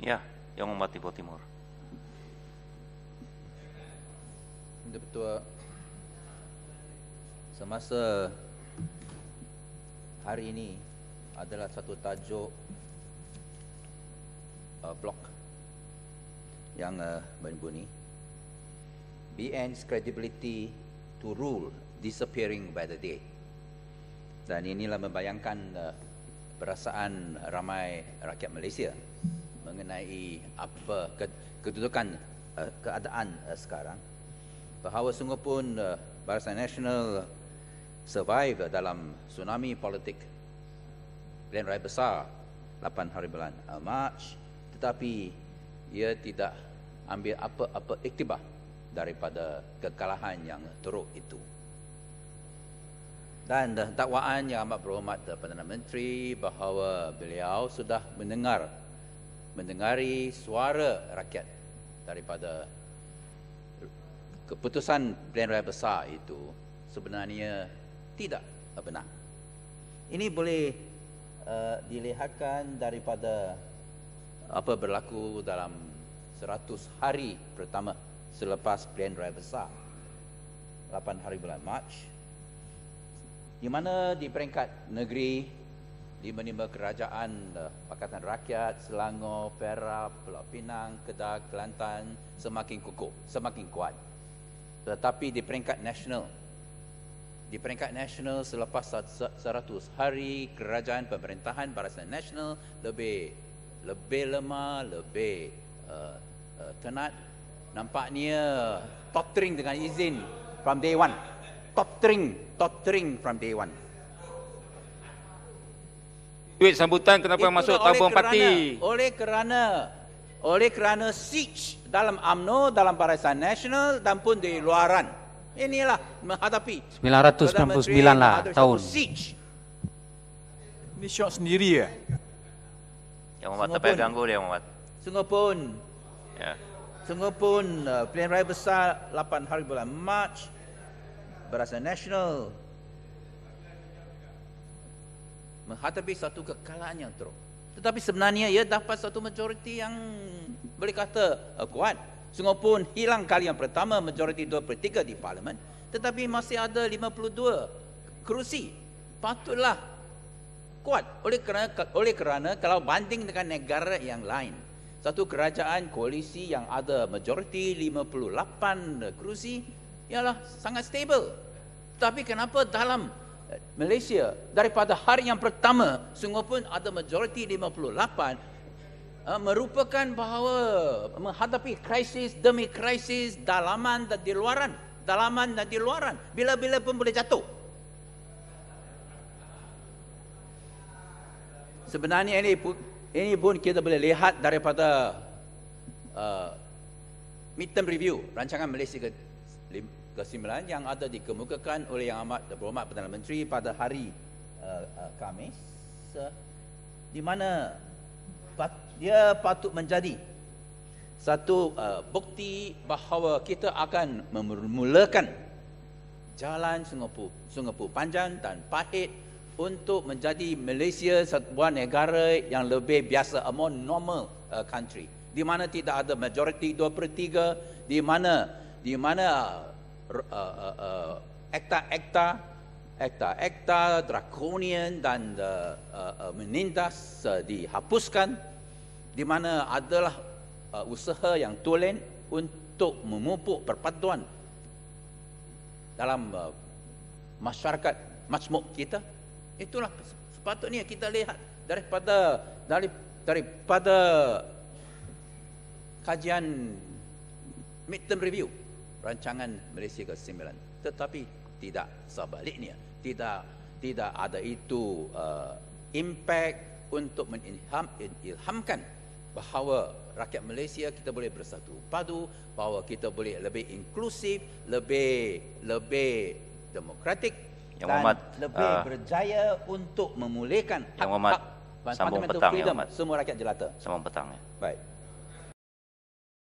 Ya, Yang Hormat Ibu Timur. Ketua, semasa hari ini adalah satu tajuk blog yang berbunyi BN's credibility to rule disappearing by the day. Dan inilah membayangkan perasaan ramai rakyat Malaysia mengenai apa kedudukan keadaan sekarang, bahawa sungguh pun Barisan Nasional survive dalam tsunami politik pilihan raya besar 8 hari bulan Mac, tetapi ia tidak ambil apa-apa iktibar daripada kekalahan yang teruk itu. Dan dakwaan yang amat berhormat Perdana Menteri bahawa beliau sudah mendengari suara rakyat daripada keputusan pilihan raya besar itu sebenarnya tidak benar. Ini boleh dilihatkan daripada apa berlaku dalam 100 hari pertama selepas pilihan raya besar 8 hari bulan Mac, di mana di peringkat negeri, di menimba kerajaan Pakatan Rakyat, Selangor, Perak, Pulau Pinang, Kedah, Kelantan semakin kukuh, semakin kuat. Tetapi di peringkat nasional selepas 100 hari kerajaan pemerintahan Barisan Nasional lebih lemah, lebih tenat, nampaknya tottering dengan izin from day one. Tottering from day one. Duit sambutan kenapa masuk tabung parti? Oleh kerana siege dalam UMNO, dalam Barisan Nasional dan pun di luaran. Inilah menghadapi 999 lah tahun. Siege. Ini syok sendiri ya? Yang Hormat tak payah ganggu dia, Yang Hormat. Sungguh pun pilihan raya besar 8 hari bulan Mac, Barisan Nasional menghadapi satu kekalahan yang teruk. Tetapi sebenarnya ia dapat satu majoriti yang boleh kata kuat. Sungguh pun hilang kali yang pertama majoriti 2/3 di Parlimen, tetapi masih ada 52 kerusi. Patutlah kuat oleh kerana kalau banding dengan negara yang lain, satu kerajaan koalisi yang ada majoriti 58 kerusi ialah sangat stabil. Tapi kenapa dalam Malaysia daripada hari yang pertama sungguh pun ada majoriti 58, merupakan bahawa menghadapi krisis demi krisis dalaman dan di luaran, bila-bila pun boleh jatuh. Sebenarnya ini pun kita boleh lihat daripada midterm review rancangan Malaysia ke-9 yang ada dikemukakan oleh Yang Amat Berhormat Perdana Menteri pada hari Khamis, di mana dia patut menjadi satu bukti bahawa kita akan memulakan jalan sungguh panjang dan pahit untuk menjadi Malaysia sebuah negara yang lebih biasa, a more normal country, di mana tidak ada majoriti 2/3, di mana akta drakonian dan menindas dihapuskan, di mana adalah usaha yang tulen untuk memupuk perpaduan dalam masyarakat majmuk kita. Itulah sepatutnya kita lihat daripada kajian midterm review rancangan Malaysia ke-9. Tetapi tidak sebaliknya, tidak ada itu impact untuk mengilhamkan bahawa rakyat Malaysia kita boleh bersatu padu, bahawa kita boleh lebih inklusif, lebih demokratik dan lebih berjaya untuk memulihkan hak-hak fundamental freedom semua rakyat jelata. Sambung petang ya. Baik.